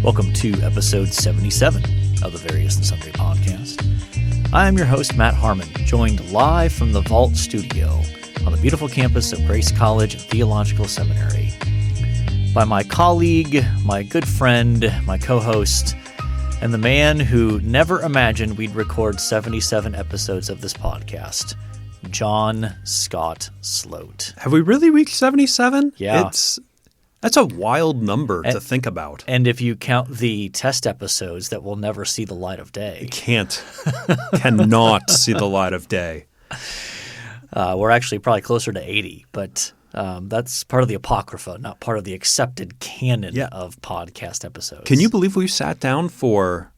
Welcome to episode 77 of the Various and Sundry podcast. I am your host, Matt Harmon, joined live from the Vault Studio on the beautiful campus of Grace College and Theological Seminary by my colleague, my good friend, my co-host, and the man who never imagined we'd record 77 episodes of this podcast, John Scott Sloat. Have we really reached 77? Yeah. That's a wild number to think about. And if you count the test episodes that will never see the light of day. Cannot see the light of day. We're actually probably closer to 80, but that's part of the Apocrypha, not part of the accepted canon of podcast episodes. Can you believe we've sat down for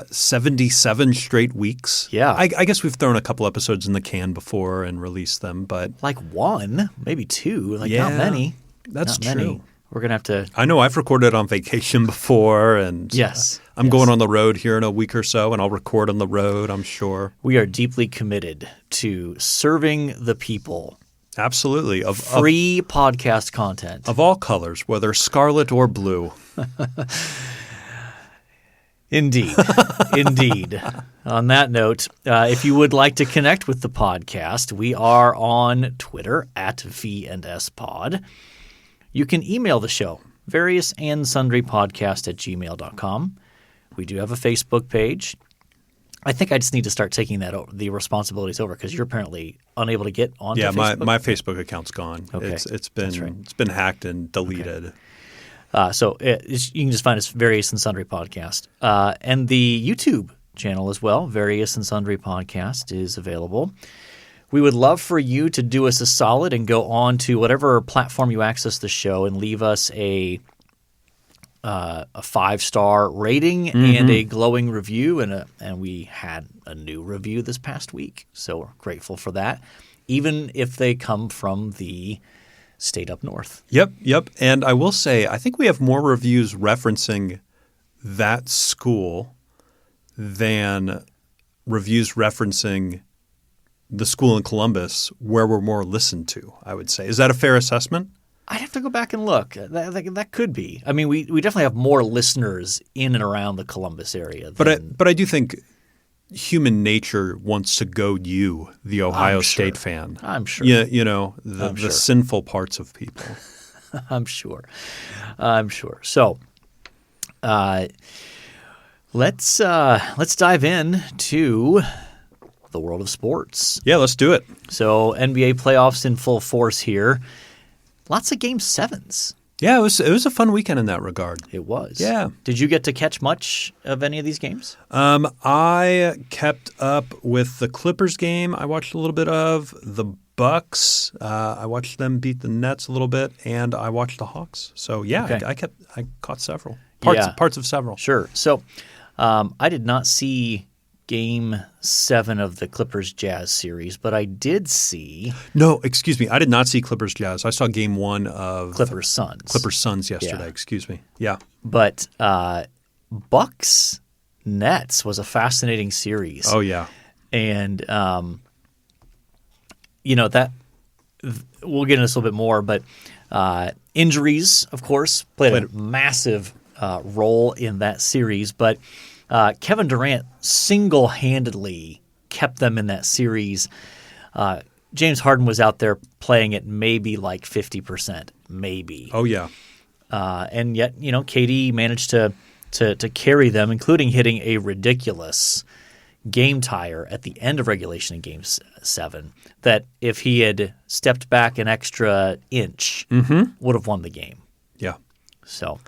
77 straight weeks? Yeah. I guess we've thrown a couple episodes in the can before and released them, but... Like one, maybe two, not many. That's not true. Many. We're going to have to... I know I've recorded on vacation before, and I'm going on the road here in a week or so, and I'll record on the road, I'm sure. We are deeply committed to serving the people. Absolutely. Free podcast content. Of all colors, whether scarlet or blue. Indeed. Indeed. On that note, if you would like to connect with the podcast, we are on Twitter at V&S Pod. You can email the show, variousandsundrypodcast@gmail.com. We do have a Facebook page. I think I just need to start taking the responsibilities over because you're apparently unable to get onto Facebook. Yeah, my Facebook account's gone. Okay. It's been hacked and deleted. Okay. So you can just find us Various and Sundry Podcast. And the YouTube channel as well, Various and Sundry Podcast, is available. We would love for you to do us a solid and go on to whatever platform you access the show and leave us a 5-star rating and a glowing review. And we had a new review this past week, so we're grateful for that, even if they come from the state up north. Yep. And I will say, I think we have more reviews referencing that school than reviews referencing the school in Columbus where we're more listened to, I would say. Is that a fair assessment? I'd have to go back and look. That could be. I mean, we definitely have more listeners in and around the Columbus area. But I do think human nature wants to goad you, the Ohio State fan. I'm sure. Yeah, the sinful parts of people. I'm sure. So, let's dive in to the world of sports. Yeah, let's do it. So NBA playoffs in full force here. Lots of Game 7s. Yeah, it was a fun weekend in that regard. It was. Yeah. Did you get to catch much of any of these games? I kept up with the Clippers game. I watched a little bit of the Bucks. I watched them beat the Nets a little bit, and I watched the Hawks. So yeah, okay. I caught several parts of several. Sure. So I did not see Game 7 of the Clippers-Jazz series, but I did see... No, excuse me. I did not see Clippers-Jazz. I saw Game 1 of... Clippers-Suns. Clippers-Suns yesterday, excuse me. Yeah. But Bucks-Nets was a fascinating series. Oh, yeah. And, that... We'll get into this a little bit more, but injuries, of course, played a massive role in that series, but... Kevin Durant single-handedly kept them in that series. James Harden was out there playing at maybe like 50%, maybe. Oh, yeah. And yet, KD managed to carry them, including hitting a ridiculous game tire at the end of regulation in Game 7 that if he had stepped back an extra inch, would have won the game. Yeah. So...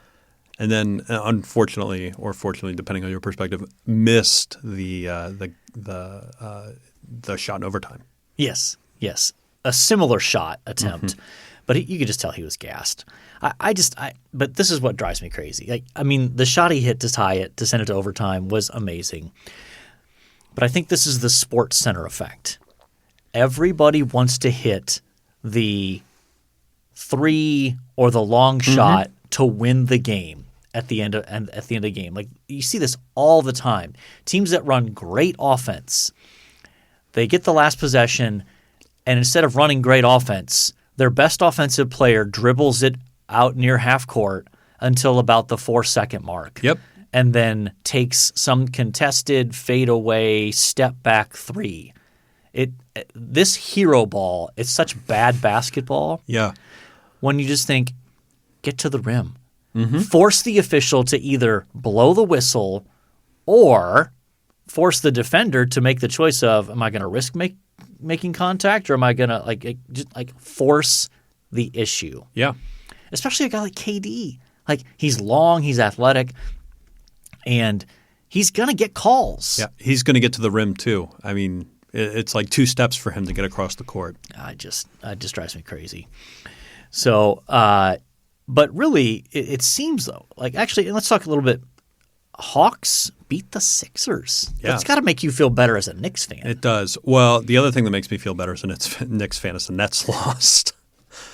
And then, unfortunately, or fortunately, depending on your perspective, missed the shot in overtime. Yes, a similar shot attempt, but you could just tell he was gassed. But this is what drives me crazy. The shot he hit to tie it, to send it to overtime, was amazing. But I think this is the Sports Center effect. Everybody wants to hit the three or the long shot to win the game at the end of the game. Like, you see this all the time. Teams that run great offense, they get the last possession, and instead of running great offense, their best offensive player dribbles it out near half court, until about the 4-second mark. Yep. And then takes some contested fadeaway step back three. This hero ball, it's such bad basketball. Yeah. When you just think, get to the rim. Force the official to either blow the whistle or force the defender to make the choice of, am I going to risk making contact, or am I going to just force the issue? Yeah. Especially a guy like KD. Like, he's long, he's athletic, and he's going to get calls. Yeah. He's going to get to the rim too. I mean, it's like 2 steps for him to get across the court. It just drives me crazy. So, but really, it seems though, like, actually, let's talk a little bit. Hawks beat the Sixers. Yeah. It's got to make you feel better as a Knicks fan. It does. Well, the other thing that makes me feel better as a Knicks fan is the Nets lost.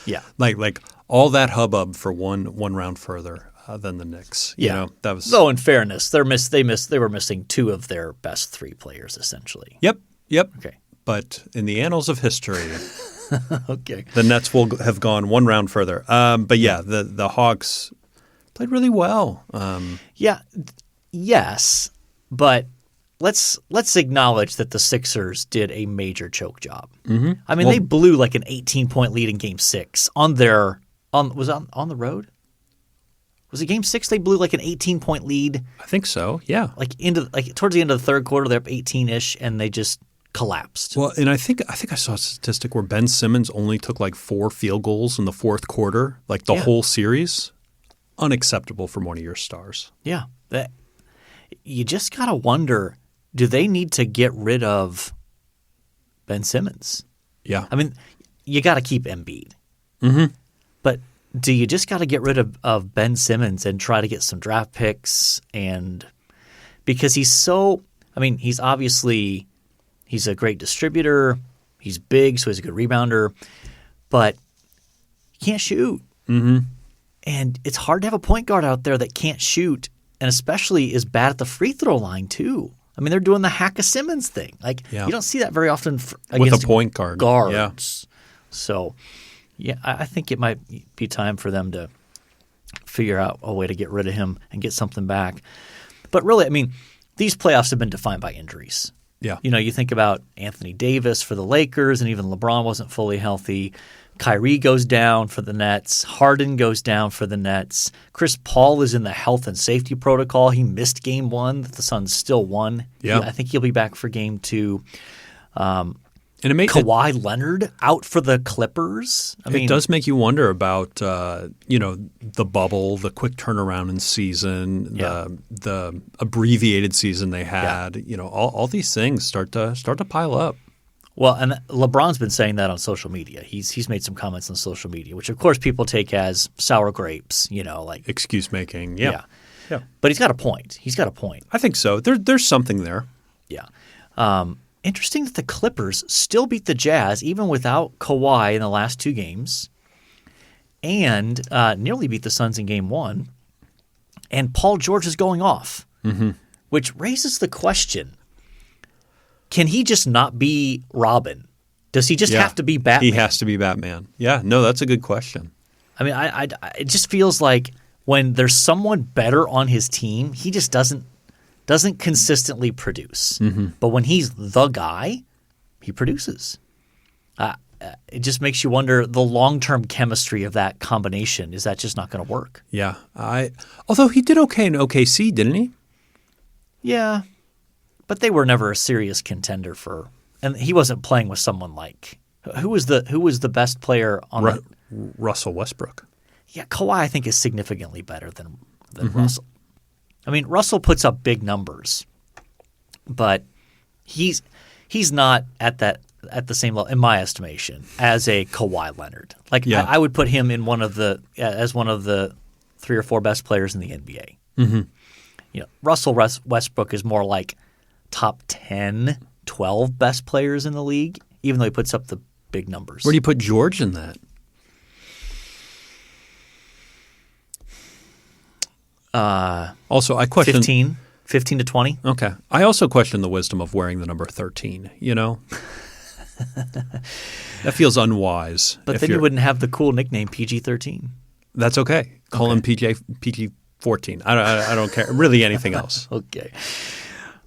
Yeah. Like all that hubbub for one round further than the Knicks. Yeah. You know, that was. Though in fairness, they were missing 2 of their best 3 players essentially. Yep. Okay. But in the annals of history, Okay. the Nets will have gone 1 round further. But yeah, the Hawks played really well. Yeah. Yes, but let's acknowledge that the Sixers did a major choke job. Mm-hmm. I mean, they blew like an 18-point lead in Game 6 on the road. Was it Game 6? They blew like an 18-point lead. I think so. Yeah. Towards the end of the third quarter, they're up 18-ish, and they just collapsed. Well, and I think I saw a statistic where Ben Simmons only took like 4 field goals in the fourth quarter, like the whole series. Unacceptable from one of your stars. Yeah. You just got to wonder, do they need to get rid of Ben Simmons? Yeah. I mean, you got to keep Embiid. Mm-hmm. But do you just got to get rid of Ben Simmons and try to get some draft picks? And because he's obviously he's a great distributor. He's big, so he's a good rebounder. But he can't shoot. Mm-hmm. And it's hard to have a point guard out there that can't shoot, and especially is bad at the free throw line too. I mean, they're doing the Hack a Simmons thing. Like, you don't see that very often against with a point guard. Guards. Yeah. So, yeah, I think it might be time for them to figure out a way to get rid of him and get something back. But really, I mean, these playoffs have been defined by injuries. Yeah. You know, you think about Anthony Davis for the Lakers, and even LeBron wasn't fully healthy. Kyrie goes down for the Nets. Harden goes down for the Nets. Chris Paul is in the health and safety protocol. He missed Game 1 that the Suns still won. Yeah. I think he'll be back for Game 2. And it makes Kawhi Leonard out for the Clippers. It does make you wonder about the bubble, the quick turnaround in season, the abbreviated season they had. You know, all these things start to pile up. Well, and LeBron's been saying that on social media. He's made some comments on social media, which of course people take as sour grapes, like excuse making. Yeah. But he's got a point. I think so. There's something there. Yeah. Interesting that the Clippers still beat the Jazz even without Kawhi in the last 2 games, and nearly beat the Suns in Game 1. And Paul George is going off, which raises the question. Can he just not be Robin? Does he just have to be Batman? He has to be Batman. Yeah, no, that's a good question. I mean, it just feels like when there's someone better on his team, he just doesn't consistently produce. Mm-hmm. But when he's the guy, he produces. It just makes you wonder the long-term chemistry of that combination. Is that just not going to work? Yeah. Although he did okay in OKC, didn't he? Yeah. But they were never a serious contender and he wasn't playing with someone like who was the best player on Russell Westbrook. Yeah, Kawhi I think is significantly better than Russell. I mean, Russell puts up big numbers, but he's not at the same level in my estimation as a Kawhi Leonard. Like I would put him in one of the 3 or 4 best players in the NBA. Mm-hmm. Russell Westbrook is more like top 10, 12 best players in the league, even though he puts up the big numbers. Where do you put George in that? Also, I question 15 to 20. Okay. I also question the wisdom of wearing the number 13, That feels unwise. But then you wouldn't have the cool nickname PG-13. That's okay. Call him PG-14. I don't care. Really anything else. Okay.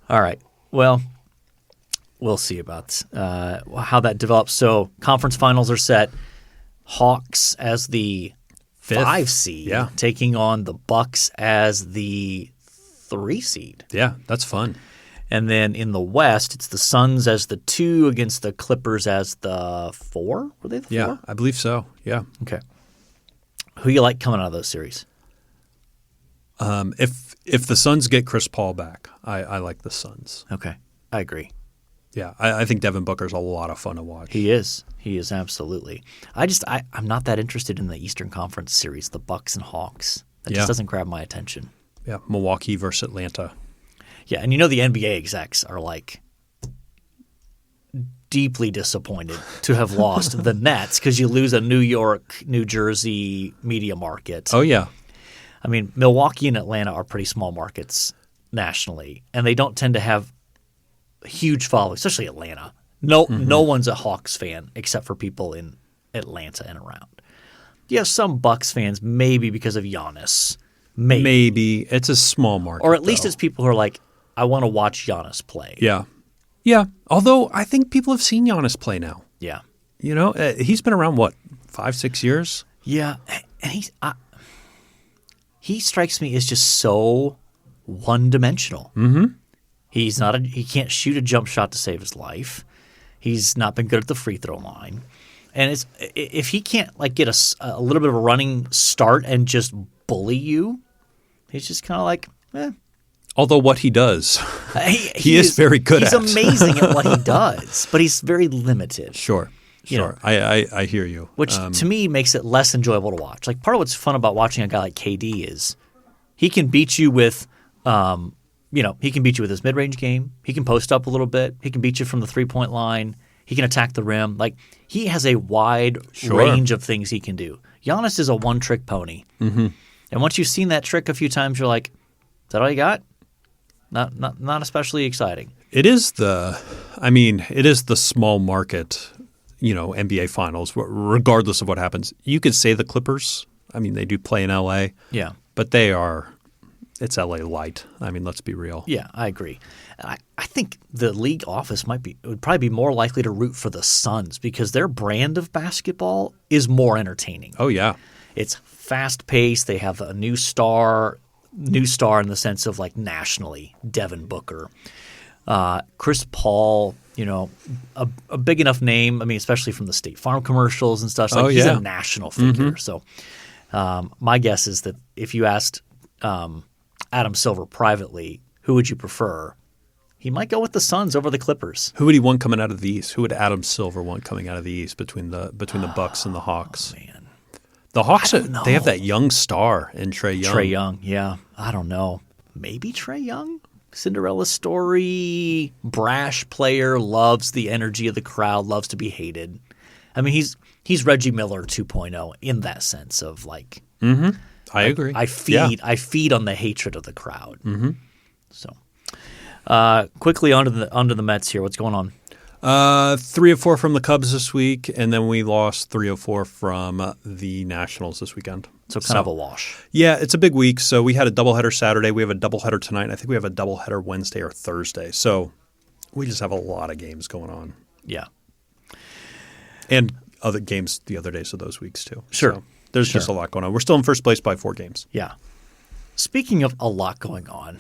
All right. Well, we'll see about how that develops. So conference finals are set. Hawks as the 5 seed, taking on the Bucks as the 3 seed. Yeah, that's fun. And then in the West, it's the Suns as the 2 against the Clippers as the 4. Were they the 4? Yeah, I believe so. Yeah. Okay. Who you like coming out of those series? If the Suns get Chris Paul back, I like the Suns. Okay. I agree. Yeah, I think Devin Booker's a lot of fun to watch. He is. He is absolutely. I'm not that interested in the Eastern Conference series, the Bucks and Hawks. That just doesn't grab my attention. Yeah, Milwaukee versus Atlanta. Yeah, and the NBA execs are like deeply disappointed to have lost the Nets because you lose a New York, New Jersey media market. Oh, yeah. I mean, Milwaukee and Atlanta are pretty small markets nationally, and they don't tend to have huge following, especially Atlanta. No one's a Hawks fan except for people in Atlanta and around. You have some Bucks fans, maybe because of Giannis. Maybe. It's a small market. Or at least it's people who are like, I want to watch Giannis play. Yeah. Yeah. Although I think people have seen Giannis play now. Yeah. You know, he's been around, 5-6 years? Yeah. And he strikes me as just so one-dimensional. Mm-hmm. He can't shoot a jump shot to save his life. He's not been good at the free throw line. And if he can't get a little bit of a running start and just bully you, he's just kind of like, eh. Although what he does, he is very good at. He's amazing at what he does, but he's very limited. Sure. I hear you. Which to me makes it less enjoyable to watch. Like part of what's fun about watching a guy like KD is he can beat you with he can beat you with his mid-range game. He can post up a little bit. He can beat you from the three-point line. He can attack the rim. Like he has a wide range of things he can do. Giannis is a one-trick pony. Mm-hmm. And once you've seen that trick a few times, you're like, is that all you got? Not especially exciting. It is the small market, NBA finals, regardless of what happens. You could say the Clippers. I mean, they do play in LA. Yeah. But it's LA light. I mean, let's be real. Yeah, I agree. I think the league office would probably be more likely to root for the Suns because their brand of basketball is more entertaining. Oh, yeah. It's fast-paced. They have a new star in the sense of nationally, Devin Booker. Chris Paul, a big enough name, I mean, especially from the State Farm commercials and stuff. He's a national figure. So my guess is that if you asked Adam Silver privately, who would you prefer? He might go with the Suns over the Clippers. Who would he want coming out of the East? Who would Adam Silver want coming out of the East between the Bucks and the Hawks? Oh, man. The Hawks, they have that young star in Trae Young. Trae Young, yeah. I don't know. Maybe Trae Young? Cinderella story, brash player, loves the energy of the crowd, loves to be hated. I mean, he's Reggie Miller 2.0 in that sense of Mm-hmm. I agree. I feed on the hatred of the crowd. Mm-hmm. So, quickly onto the Mets here. What's going on? 3 of 4 from the Cubs this week, and then we lost 3 of 4 from the Nationals this weekend. So kind of a wash. Yeah, it's a big week. So we had a doubleheader Saturday. We have a doubleheader tonight. I think we have a doubleheader Wednesday or Thursday. So we just have a lot of games going on. Yeah. And other games the other days of those weeks too. Sure. So there's just a lot going on. We're still in first place by 4 games. Yeah. Speaking of a lot going on,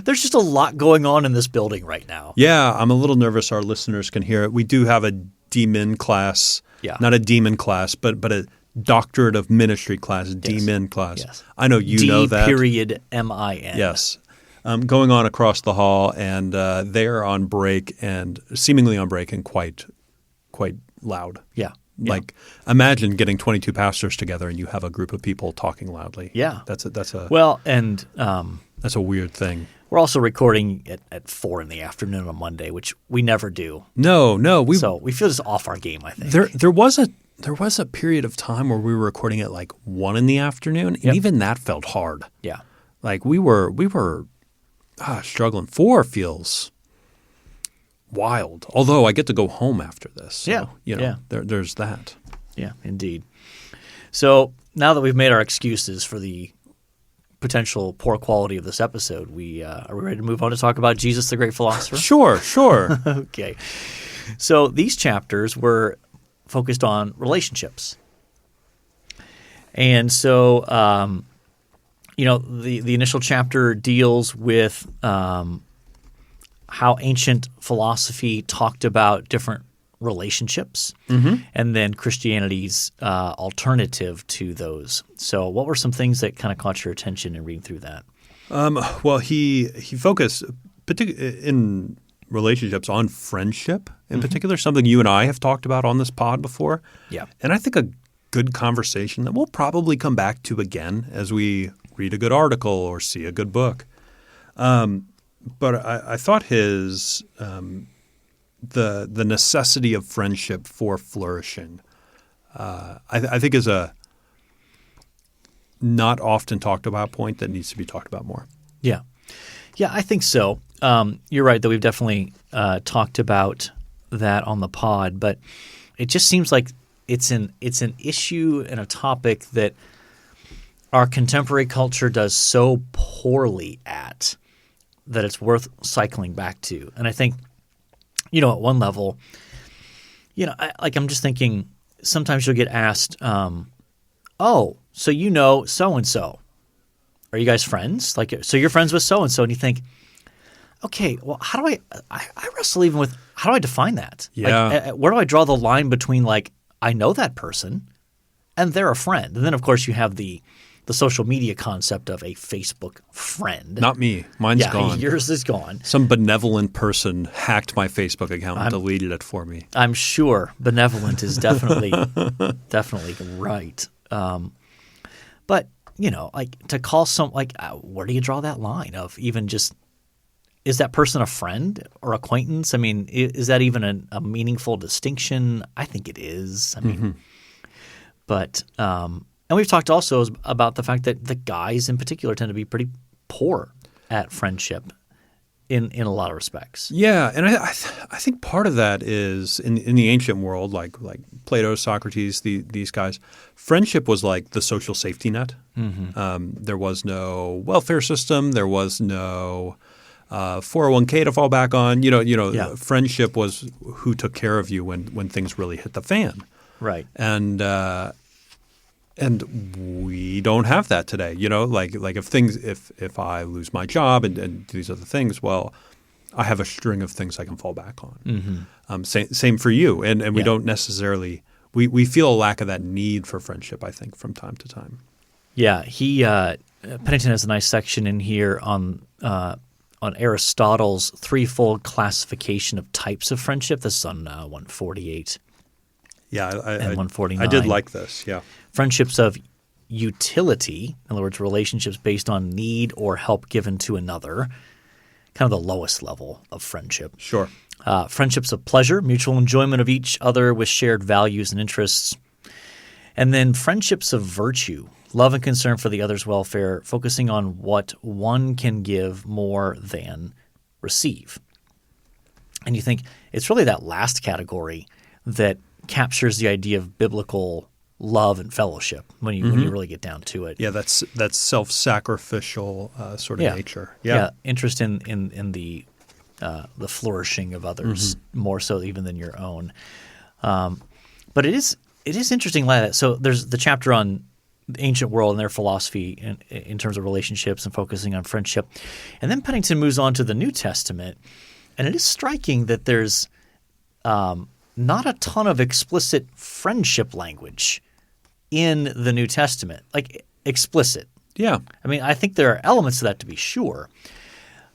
there's just a lot going on in this building right now. Yeah, I'm a little nervous our listeners can hear it. We do have a DMin class, not a demon class, but a doctorate of ministry class, DMin class. Yes. I know you know that. D.MIN. Yes. Going on across the hall, and they are on break and seemingly on break and quite loud. Yeah. Imagine getting 22 pastors together and you have a group of people talking loudly. Yeah. That's a weird thing. We're also recording at 4 in the afternoon on Monday, which we never do. No. So we feel just off our game, I think. There was a period of time where we were recording at 1 in the afternoon, and even that felt hard. Yeah. We were struggling. 4 feels wild. Although I get to go home after this. So, there's that. Yeah, indeed. So now that we've made our excuses for the potential poor quality of this episode, are we ready to move on to talk about Jesus, the Great Philosopher? Sure. Okay. So these chapters were focused on relationships. And so, the initial chapter deals with how ancient philosophy talked about different relationships, and then Christianity's alternative to those. So what were some things that kind of caught your attention in reading through that? Well, he focused in relationships on friendship in particular, something you and I have talked about on this pod before. Yeah. And I think a good conversation that we'll probably come back to again as we read a good article or see a good book. But I thought his the necessity of friendship for flourishing, I think is a not often talked about point that needs to be talked about more. Yeah. Yeah, I think so. You're right that we've definitely talked about that on the pod, but it just seems like it's an issue and a topic that our contemporary culture does so poorly at that it's worth cycling back to. And I think, at one level, I'm just thinking sometimes you'll get asked, so so-and-so. Are you guys friends? So you're friends with so-and-so, and you think, okay, well, how do I wrestle even with how do I define that? Yeah. Where do I draw the line between I know that person and they're a friend? And then, of course, you have the social media concept of a Facebook friend. Not me. Mine's gone. Yours is gone. Some benevolent person hacked my Facebook account and deleted it for me. I'm sure benevolent is definitely right. But to call where do you draw that line of even just is that person a friend or acquaintance? I mean, is that even a meaningful distinction? I think it is. I mean, but and we've talked also about the fact that the guys in particular tend to be pretty poor at friendship in a lot of respects. Yeah, and I think part of that is in the ancient world, like Plato, Socrates, these guys, friendship was like the social safety net. There was no welfare system. There was no 401k to fall back on. Friendship was who took care of you when things really hit the fan. Right. And we don't have that today. If I lose my job and these other things, well, I have a string of things I can fall back on. Same for you. And we don't necessarily we feel a lack of that need for friendship, I think, from time to time. Yeah, Pennington has a nice section in here on Aristotle's threefold classification of types of friendship. This is on 148. Yeah, and 149. I did like this, yeah. Friendships of utility, in other words, relationships based on need or help given to another, kind of the lowest level of friendship. Sure. Friendships of pleasure, mutual enjoyment of each other with shared values and interests. And then friendships of virtue, love and concern for the other's welfare, focusing on what one can give more than receive. And you think it's really that last category that captures the idea of biblical love and fellowship when you really get down to it. Yeah, that's self-sacrificial sort of nature. Yeah, interest in the flourishing of others more so even than your own. But it is interesting like that. So there's the chapter on the ancient world and their philosophy in terms of relationships and focusing on friendship. And then Pennington moves on to the New Testament, and it is striking that there's not a ton of explicit friendship language in the New Testament, like explicit. Yeah. I mean, I think there are elements of that to be sure.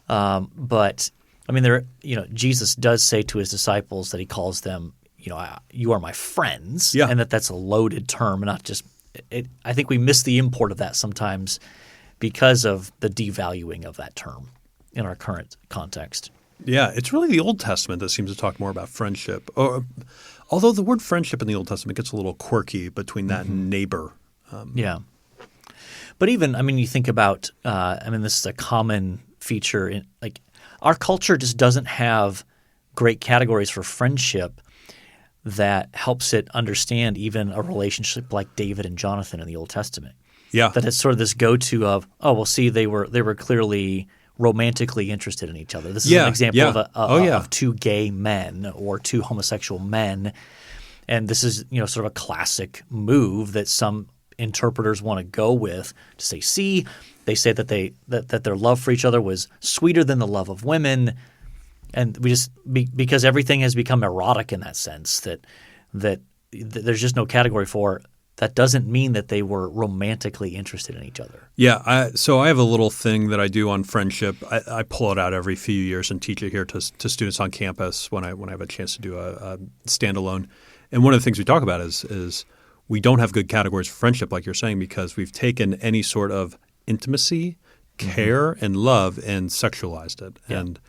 But I mean, Jesus does say to his disciples that he calls them, you are my friends, and that's a loaded term, not just I think we miss the import of that sometimes because of the devaluing of that term in our current context. Yeah, it's really the Old Testament that seems to talk more about friendship. Although the word friendship in the Old Testament gets a little quirky between that and neighbor. Yeah. But even, you think about this is a common feature in our culture just doesn't have great categories for friendship that helps it understand even a relationship like David and Jonathan in the Old Testament. Yeah. That it's sort of this go-to of, oh, well, see, they were clearly romantically interested in each other. This is an example of two gay men or two homosexual men. And this is, sort of a classic move that some interpreters want to go with to say, see, they say that that their love for each other was sweeter than the love of women. And we just because everything has become erotic in that sense that there's just no category for. That doesn't mean that they were romantically interested in each other. Yeah. So I have a little thing that I do on friendship. I pull it out every few years and teach it here to students on campus when I have a chance to do a standalone. And one of the things we talk about is we don't have good categories for friendship, like you're saying, because we've taken any sort of intimacy, care, and love and sexualized it. Yeah. And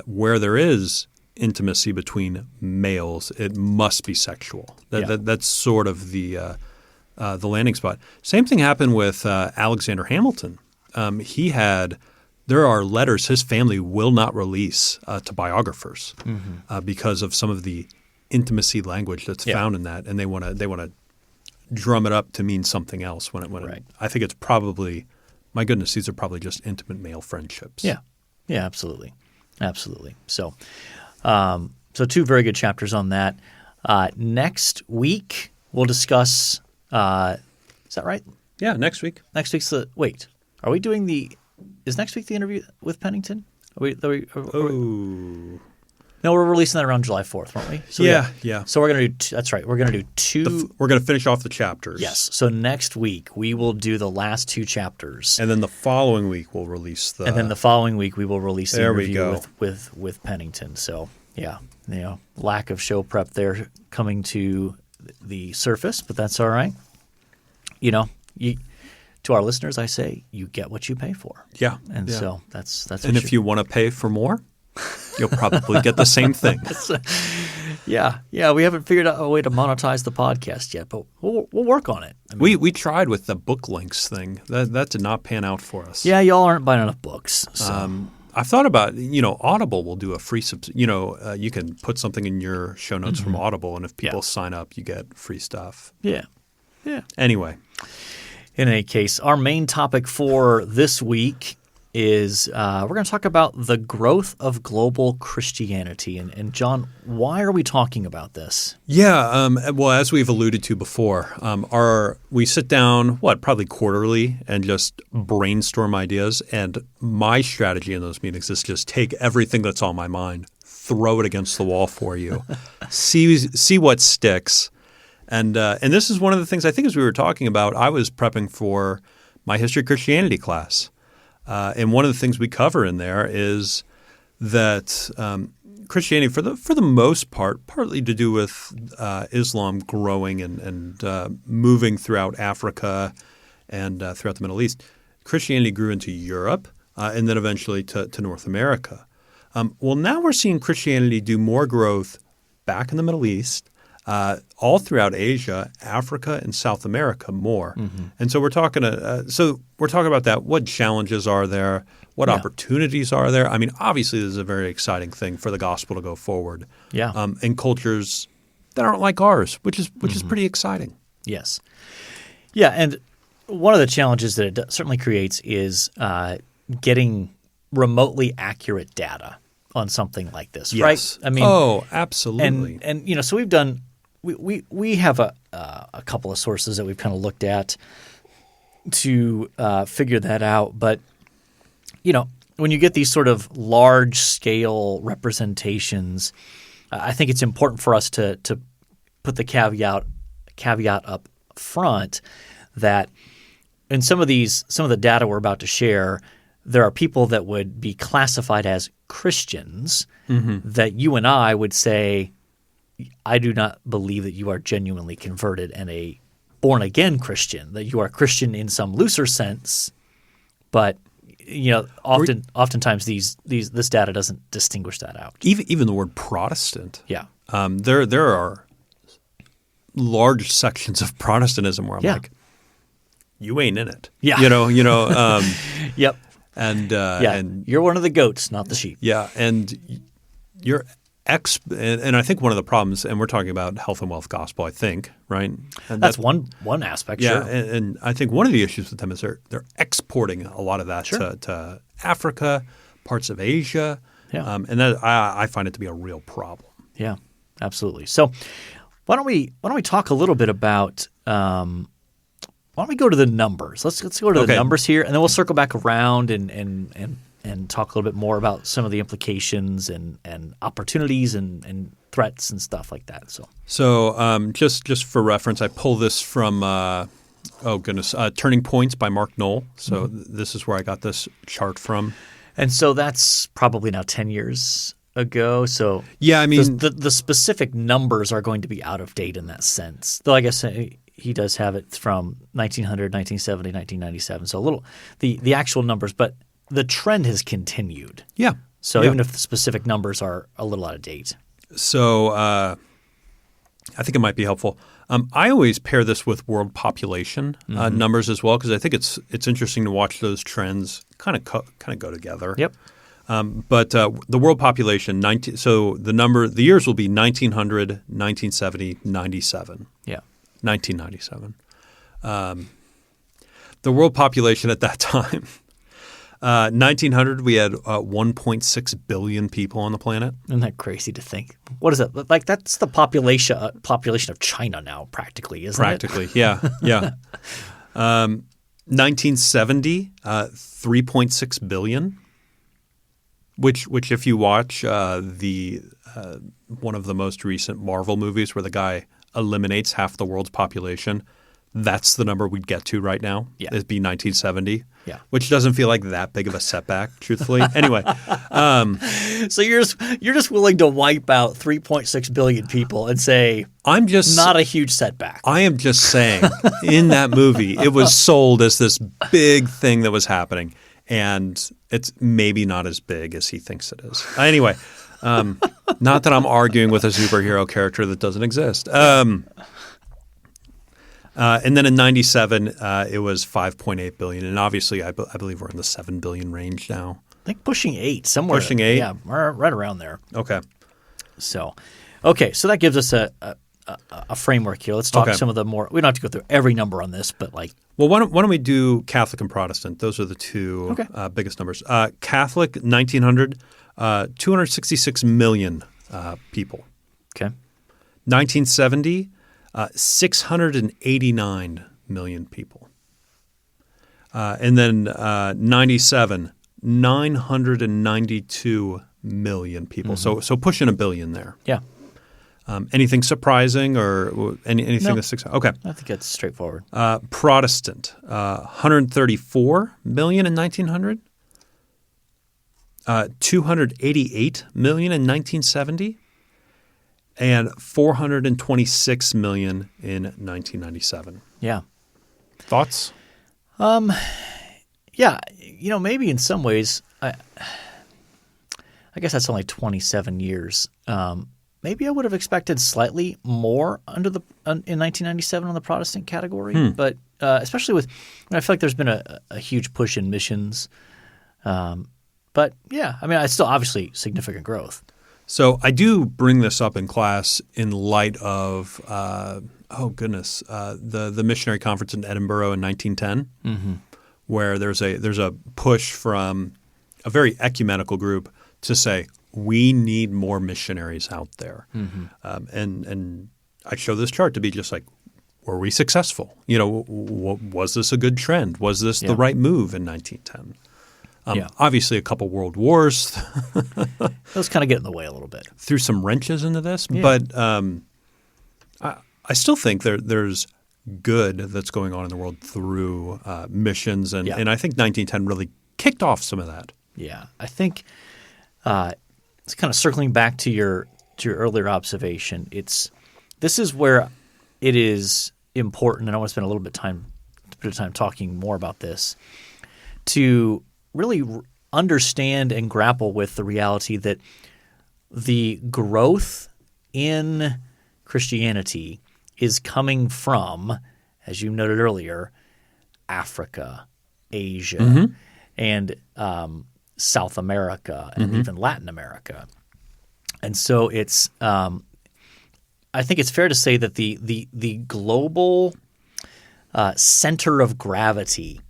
where there is intimacy between males, it must be sexual. That's sort of the landing spot. Same thing happened with Alexander Hamilton. There are letters his family will not release to biographers because of some of the intimacy language that's found in that, and they want to drum it up to mean something else. I think it's probably, my goodness, these are probably just intimate male friendships. Yeah, absolutely. So, two very good chapters on that. Next week we'll discuss. Is that right? Yeah, next week. Next week's are we doing is next week the interview with Pennington? No, we're releasing that around July 4th, weren't we? So yeah. So we're going to do that's right. We're going to do two. We're going to finish off the chapters. Yes. So next week we will do the last two chapters. And then the following week we'll release the interview with Pennington. So lack of show prep there coming to the surface, but that's all right. To our listeners, I say you get what you pay for. Yeah. So that's. And if you want to pay for more, you'll probably get the same thing. Yeah. We haven't figured out a way to monetize the podcast yet, but we'll work on it. We tried with the book links thing. That did not pan out for us. Yeah, y'all aren't buying enough books. So. I've thought about Audible will do a free you can put something in your show notes from Audible, and if people sign up, you get free stuff. Yeah. Anyway, in any case, our main topic for this week is we're going to talk about the growth of global Christianity. And John, why are we talking about this? Yeah, well, as we've alluded to before, we sit down, probably quarterly and just brainstorm ideas. And my strategy in those meetings is just take everything that's on my mind, throw it against the wall for you, see what sticks. And this is one of the things I think as we were talking about, I was prepping for my history of Christianity class. And one of the things we cover in there is that Christianity, for the most part, partly to do with Islam growing and moving throughout Africa and throughout the Middle East, Christianity grew into Europe and then eventually to North America. Well, now we're seeing Christianity do more growth back in the Middle East, all throughout Asia, Africa, and South America more. And so we're talking about that. What challenges are there? What opportunities are there? I mean, obviously, this is a very exciting thing for the gospel to go forward. Yeah. In cultures that aren't like ours, which is pretty exciting. Yes. Yeah, and one of the challenges that it certainly creates is getting remotely accurate data on something like this, right? I mean, absolutely. And so we've done. We have a couple of sources that we've kind of looked at to figure that out. But when you get these sort of large scale representations, I think it's important for us to put the caveat up front that in some of the data we're about to share, there are people that would be classified as Christians that you and I would say, I do not believe that you are genuinely converted and a born-again Christian, that you are Christian in some looser sense. But oftentimes this data doesn't distinguish that out. Even the word Protestant. Yeah. There are large sections of Protestantism where I'm like, you ain't in it. Yeah. Yep. And you're one of the goats, not the sheep. Yeah, and you're and I think one of the problems, and we're talking about health and wealth gospel, I think, right? And That's one aspect. yeah, Sure. and I think one of the issues with them is they're exporting a lot of that Sure. to Africa, parts of Asia, Yeah. and that I find it to be a real problem. Yeah, absolutely. So why don't we talk a little bit about why don't we go to the numbers? Let's go to the Okay. numbers here, and then we'll circle back around and talk a little bit more about some of the implications and opportunities and threats and stuff like that. So just for reference, I pull this from Turning Points by Mark Knoll. So this is where I got this chart from. And so that's probably now 10 years ago. So Yeah, I mean, the specific numbers are going to be out of date in that sense. Though I guess he does have it from 1900, 1970, 1997. So a little the actual numbers, but the trend has continued. yeah. So Yeah. even if the specific numbers are a little out of date. So I think it might be helpful. I always pair this with world population numbers as well because I think it's interesting to watch those trends kind of go together. Yep. But the world population, so the years will be 1900, 1970, 97. Yeah. 1997. The world population at that time, 1900, we had 1.6 billion people on the planet. Isn't that crazy to think? What is that? Like that's the population of China now, practically, isn't it? Practically, yeah, yeah. 1970, 3.6 billion. Which, if you watch the one of the most recent Marvel movies, where the guy eliminates half the world's population, that's the number we'd get to right now. Yeah. It'd be 1970. Yeah. Which doesn't feel like that big of a setback, truthfully. Anyway, So you're just willing to wipe out 3.6 billion people and say I'm just not a huge setback. I am just saying, in that movie, it was sold as this big thing that was happening, and it's maybe not as big as he thinks it is. Anyway, not that I'm arguing with a superhero character that doesn't exist. And then in 97, it was 5.8 billion, and obviously, I believe we're in the 7 billion range now. I think pushing 8 somewhere. Pushing 8? Yeah, right around there. Okay. So that gives us a framework here. Let's talk Okay. some of the more. We don't have to go through every number on this, but like Well, why don't we do Catholic and Protestant? Those are the two biggest numbers. Catholic, 1900, 266 million people. okay, 1970, 689 million people. And then 97, 992 million people. So pushing a billion there. yeah, Anything surprising or anything No. that's okay? I think that's straightforward. Protestant, 134 million in 1900, 288 million in 1970, and 426 million in 1997. Yeah, Thoughts? yeah. Maybe in some ways, I guess that's only 27 years. Maybe I would have expected slightly more in 1997 on the Protestant category, but especially I feel like there's been a huge push in missions. But yeah, I mean, it's still obviously significant growth. So I do bring this up in class in light of the missionary conference in Edinburgh in 1910, where there's a push from a very ecumenical group to say we need more missionaries out there, and I show this chart to be just like, were we successful? Was this a good trend? Was this the right move in 1910? Obviously, a couple world wars Those kind of get in the way a little bit. threw some wrenches into this, but I still think there's good that's going on in the world through missions, and I think 1910 really kicked off some of that. Yeah, I think it's kind of circling back to your earlier observation. This is where it is important, and I want to spend a little bit of time talking more about this, to really understand and grapple with the reality that the growth in Christianity is coming from, as you noted earlier, Africa, Asia, and South America, and even Latin America. And so it's I think it's fair to say that the global center of gravity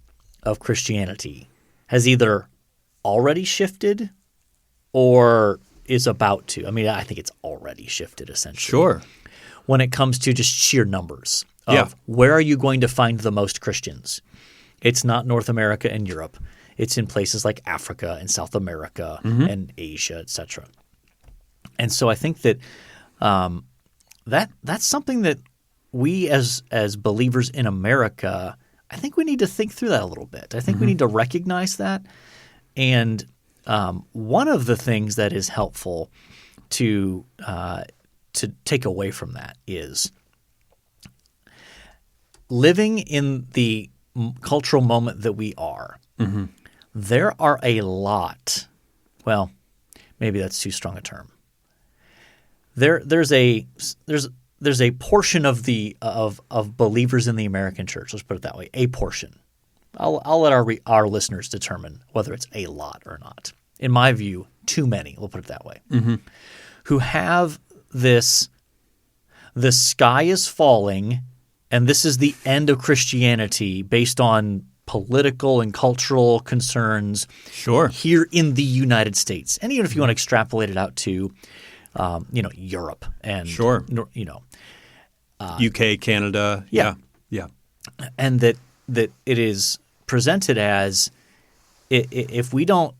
of Christianity has either already shifted or is about to. I mean, I think it's already shifted essentially. Sure. When it comes to just sheer numbers of where are you going to find the most Christians? It's not North America and Europe. It's in places like Africa and South America and Asia, et cetera. And so I think that that's something that we as believers in America, I think we need to think through that a little bit. I think we need to recognize that. And one of the things that is helpful to take away from that is living in the cultural moment that we are. There are a lot. Well, maybe that's too strong a term. There's a portion of believers in the American church. Let's put it that way. A portion. I'll let our listeners determine whether it's a lot or not. In my view, too many. We'll put it that way. Who have this: the sky is falling, and this is the end of Christianity based on political and cultural concerns here in the United States. And even if you want to extrapolate it out to Europe and UK, Canada. Yeah. And that it is presented as if we don't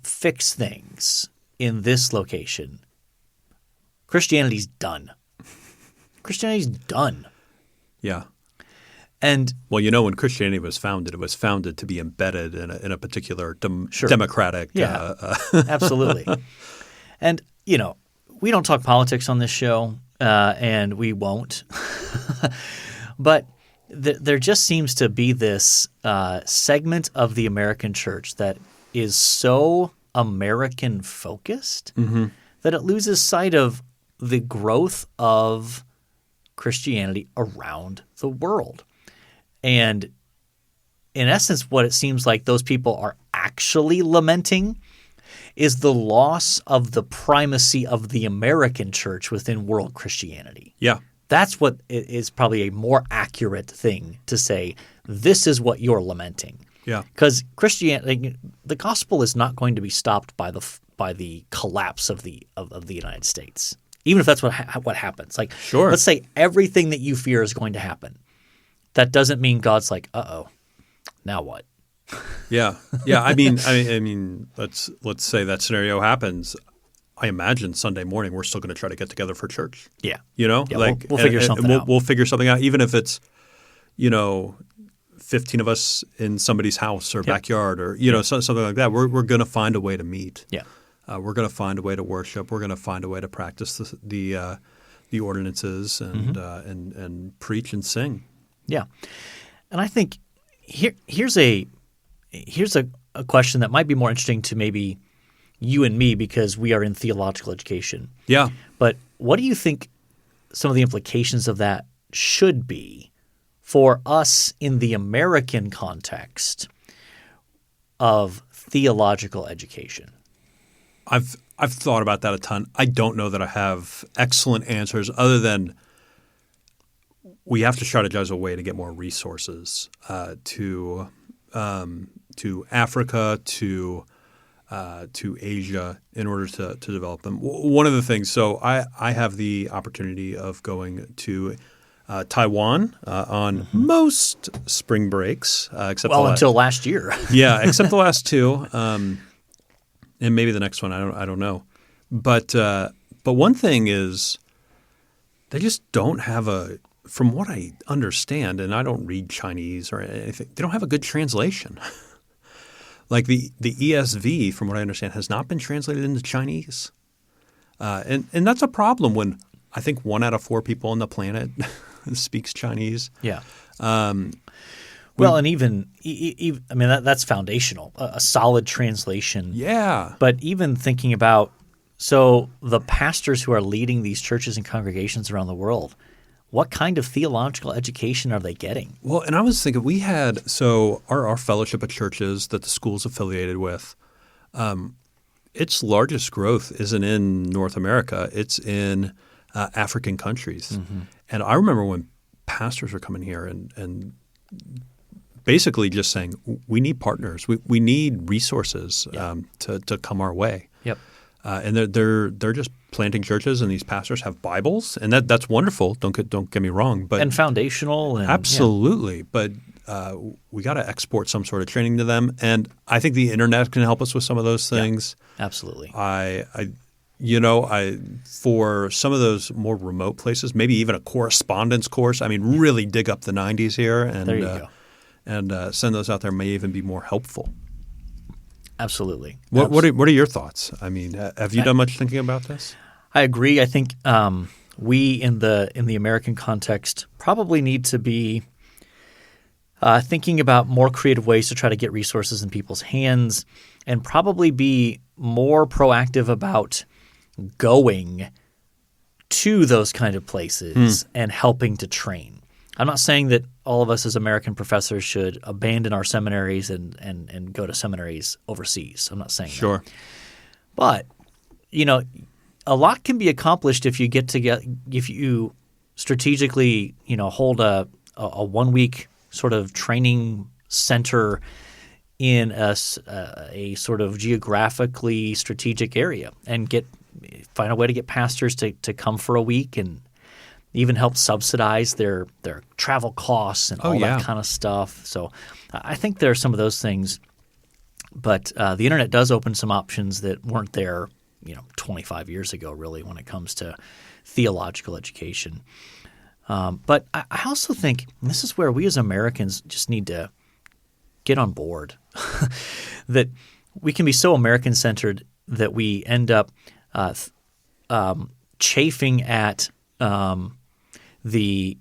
fix things in this location, Christianity's done. Christianity's done. Yeah. And when Christianity was founded, it was founded to be embedded in a particular democratic. Absolutely. And we don't talk politics on this show, and we won't. But there just seems to be this segment of the American church that is so American focused that it loses sight of the growth of Christianity around the world. And in essence, what it seems like those people are actually lamenting is the loss of the primacy of the American church within world Christianity. Yeah. That's what is probably a more accurate thing to say. This is what you're lamenting. Yeah. Because Christianity, the gospel is not going to be stopped by the collapse of the United States, even if that's what happens. Like, let's say everything that you fear is going to happen. That doesn't mean God's like, uh-oh, now what? Yeah. I mean, let's say that scenario happens. I imagine Sunday morning we're still going to try to get together for church. Yeah. We'll figure something out. We'll figure something out, even if it's 15 of us in somebody's house or backyard or something like that. We're going to find a way to meet. Yeah. We're going to find a way to worship. We're going to find a way to practice the ordinances and preach and sing. Yeah. And I think here's a question that might be more interesting to maybe you and me because we are in theological education. Yeah. But what do you think some of the implications of that should be for us in the American context of theological education? I've thought about that a ton. I don't know that I have excellent answers other than we have to strategize a way to get more resources to Africa, to Asia in order to develop them. One of the things, so I have the opportunity of going to Taiwan on most spring breaks, except until last year. Yeah, except the last two, and maybe the next one. I don't know, but one thing is they just don't have from what I understand, and I don't read Chinese or anything, they don't have a good translation. Like the ESV, from what I understand, has not been translated into Chinese. And that's a problem when I think 1 out of 4 people on the planet speaks Chinese. Yeah. And even I mean, that's foundational, a solid translation. Yeah. But even thinking about so the pastors who are leading these churches and congregations around the world, what kind of theological education are they getting? Well, and I was thinking we had our fellowship of churches that the school's affiliated with, its largest growth isn't in North America. It's in African countries. And I remember when pastors were coming here and basically just saying, we need partners. We need resources to come our way. Yep. And they're just planting churches, and these pastors have Bibles, and that's wonderful. Don't get me wrong, but and foundational, and absolutely. But we got to export some sort of training to them, and I think the internet can help us with some of those things. Yeah, absolutely. For some of those more remote places, maybe even a correspondence course. I mean, really dig up the 90s here, and there you go. And send those out there may even be more helpful. Absolutely. What are your thoughts? I mean, have you done much thinking about this? I agree. I think we in the American context probably need to be thinking about more creative ways to try to get resources in people's hands, and probably be more proactive about going to those kind of places and helping to train. I'm not saying that all of us as American professors should abandon our seminaries and go to seminaries overseas. I'm not saying Sure. that. But, a lot can be accomplished if you strategically, hold a 1 week sort of training center in a sort of geographically strategic area, and find a way to get pastors to come for a week and even help subsidize their travel costs and all that kind of stuff. So I think there are some of those things. But the internet does open some options that weren't there 25 years ago, really, when it comes to theological education. But I also think this is where we as Americans just need to get on board, that we can be so American-centered that we end up chafing at the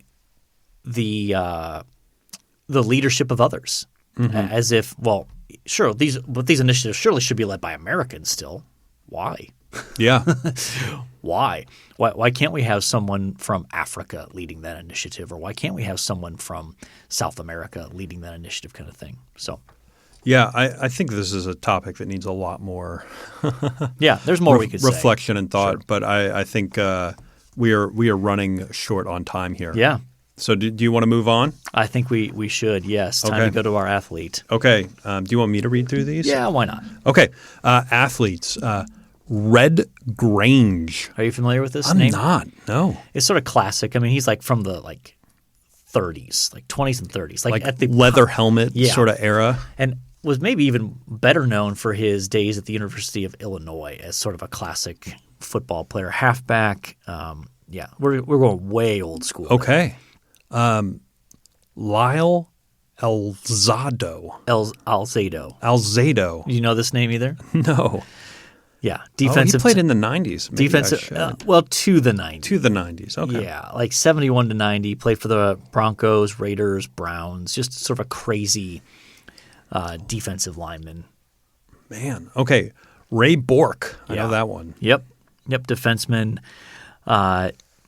leadership of others, as if, well, sure, these initiatives surely should be led by Americans still. Why? Yeah. Why? Why can't we have someone from Africa leading that initiative, or why can't we have someone from South America leading that initiative, kind of thing? So, yeah, I think this is a topic that needs a lot more. Yeah, there's more we could reflection say. and thought, Sure. But I think we are running short on time here. Yeah. So do you want to move on? I think we should. Yes. Time to go to our athlete. Okay. Do you want me to read through these? Yeah. Why not? Okay. Athletes. Red Grange. Are you familiar with this I'm name? not. No. It's sort of classic. I mean, he's like from the 30s, like 20s and 30s, Like at the leather helmet sort of era. And was maybe even better known for his days at the University of Illinois as sort of a classic football player, halfback. Yeah, we're going way old school. Okay. Lyle Alzado. Alzado. You know this name either? No. Yeah, defensive. He played in the 90s. Maybe defensive. To the 90s. To the 90s. Okay. Yeah, like 71 to 90. Played for the Broncos, Raiders, Browns. Just sort of a crazy defensive lineman. Man. Okay. Ray Bourque. I know that one. Yep. Defenseman.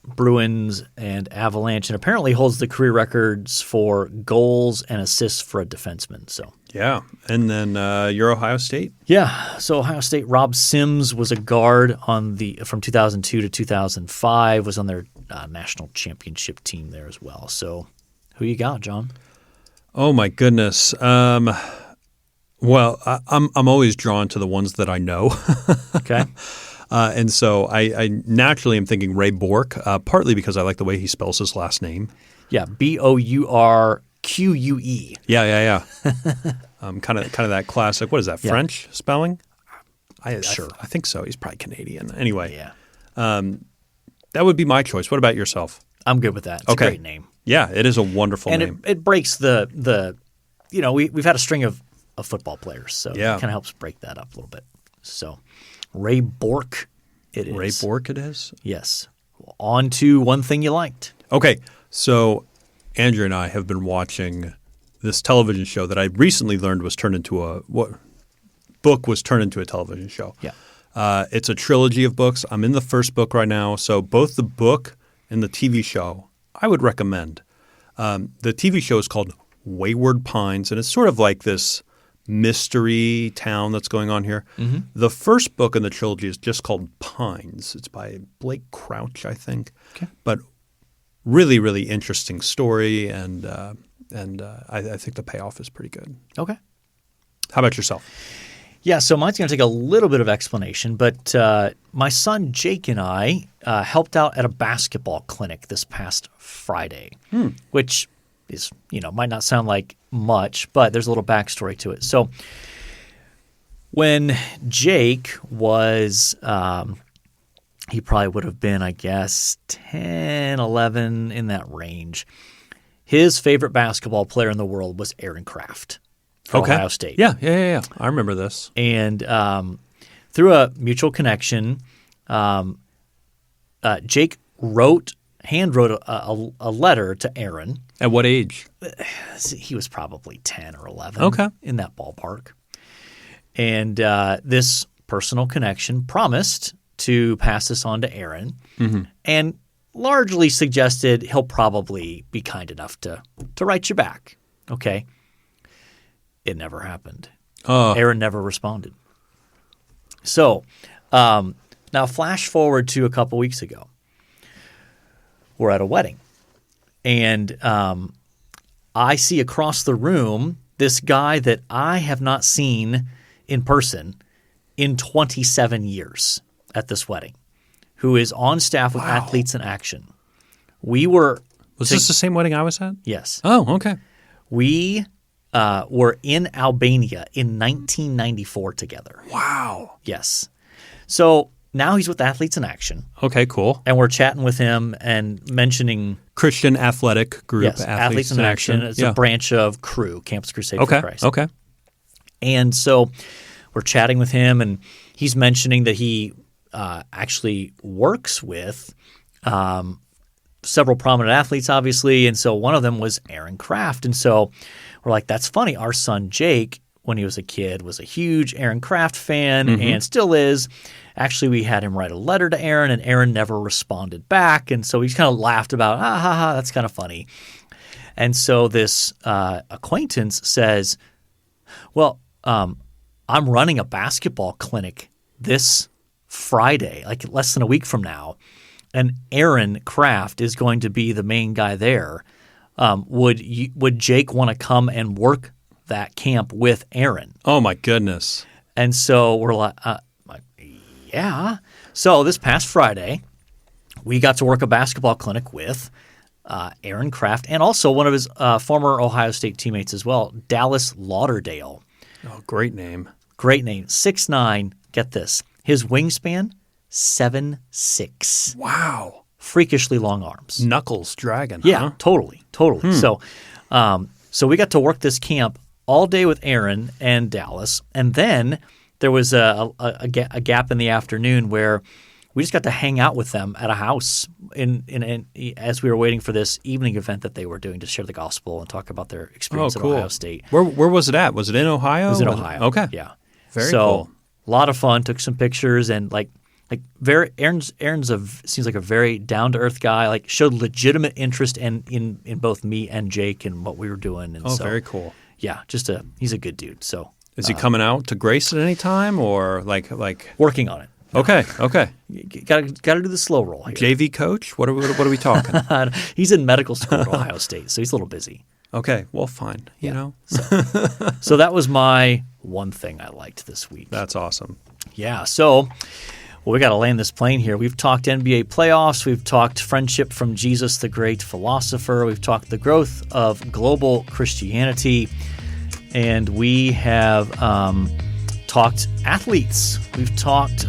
Bruins and Avalanche, and apparently holds the career records for goals and assists for a defenseman. So yeah, and then you're Ohio State. Yeah, so Ohio State. Rob Sims was a guard from 2002 to 2005. Was on their national championship team there as well. So who you got, John? Oh my goodness. Well, I'm always drawn to the ones that I know. Okay. And so I naturally am thinking Ray Bourque, partly because I like the way he spells his last name. Yeah, Bourque. Yeah. Kind of that classic. What is that? French spelling? Sure. I think so. He's probably Canadian. Anyway, Yeah. That would be my choice. What about yourself? I'm good with that. It's a great name. Yeah, it is a wonderful name. And it breaks the we've had a string of football players, so it kind of helps break that up a little bit. So Ray Bourque it is. Ray Bourque it is? Yes. On to one thing you liked. Okay. So Andrew and I have been watching this television show that I recently learned was turned into a television show. Yeah. It's a trilogy of books. I'm in the first book right now. So both the book and the TV show I would recommend. The TV show is called Wayward Pines, and it's sort of like this mystery town that's going on here. Mm-hmm. The first book in the trilogy is just called Pines. It's by Blake Crouch, I think. Okay. But really, really interesting story, and I think the payoff is pretty good. Okay. How about yourself? Yeah, so mine's going to take a little bit of explanation, but my son Jake and I helped out at a basketball clinic this past Friday, which is, might not sound like much, but there's a little backstory to it. So when Jake was, he probably would have been, I guess, 10, 11, in that range. His favorite basketball player in the world was Aaron Kraft from Ohio State. Yeah. I remember this. And through a mutual connection, Jake handwrote a letter to Aaron. At what age? He was probably 10 or 11, in that ballpark. And this personal connection promised to pass this on to Aaron, and largely suggested he'll probably be kind enough to write you back. Okay. It never happened. Aaron never responded. So now flash forward to a couple weeks ago. We're at a wedding. And I see across the room this guy that I have not seen in person in 27 years at this wedding, who is on staff with Athletes in Action. Was this the same wedding I was at? Yes. Oh, okay. We were in Albania in 1994 together. Wow. Yes. So now he's with Athletes in Action. Okay, cool. And we're chatting with him and mentioning Christian athletic group. Yes, Athletes in Action. It's a branch of Cru, Campus Crusade for Christ. Okay. And so we're chatting with him, and he's mentioning that he actually works with several prominent athletes, obviously. And so one of them was Aaron Kraft. And so we're like, that's funny. Our son Jake, when he was a kid, was a huge Aaron Kraft fan and still is. Actually, we had him write a letter to Aaron, and Aaron never responded back. And so he kind of laughed about, that's kind of funny. And so this acquaintance says, well, I'm running a basketball clinic this Friday, like less than a week from now, and Aaron Kraft is going to be the main guy there. Would Jake want to come and work that camp with Aaron? Oh, my goodness. And so we're like, yeah. So this past Friday, we got to work a basketball clinic with Aaron Kraft and also one of his former Ohio State teammates as well, Dallas Lauderdale. Oh, great name. Great name. 6'9", get this. His wingspan, 7'6". Wow. Freakishly long arms. Knuckles dragon. Yeah, huh? totally. So we got to work this camp all day with Aaron and Dallas, and then there was a gap in the afternoon where we just got to hang out with them at a house as we were waiting for this evening event that they were doing to share the gospel and talk about their experience at Ohio State. Where was it at? Was it in Ohio? It was in Ohio. Okay. Yeah. Very cool. A lot of fun. Took some pictures and Aaron's seems like a very down to earth guy. Like showed legitimate interest in both me and Jake and what we were doing. And very cool. Yeah, he's a good dude. So is he coming out to Grace at any time or like working on it? Okay. Got to do the slow roll here. JV coach? What are we talking? He's in medical school at Ohio State, so he's a little busy. Okay, well, fine. Yeah. You know. So that was my one thing I liked this week. That's awesome. Yeah. So, we got to land this plane here. We've talked NBA playoffs. We've talked friendship from Jesus, the great philosopher. We've talked the growth of global Christianity, and we have talked athletes. We've talked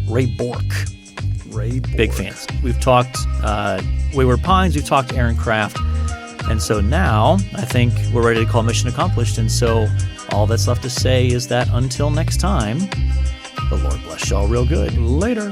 Ray Bourque. Big fans. We've talked Wayward Pines. We've talked Aaron Kraft. And so now I think we're ready to call mission accomplished. And so all that's left to say is that until next time, the Lord bless y'all real good. Later.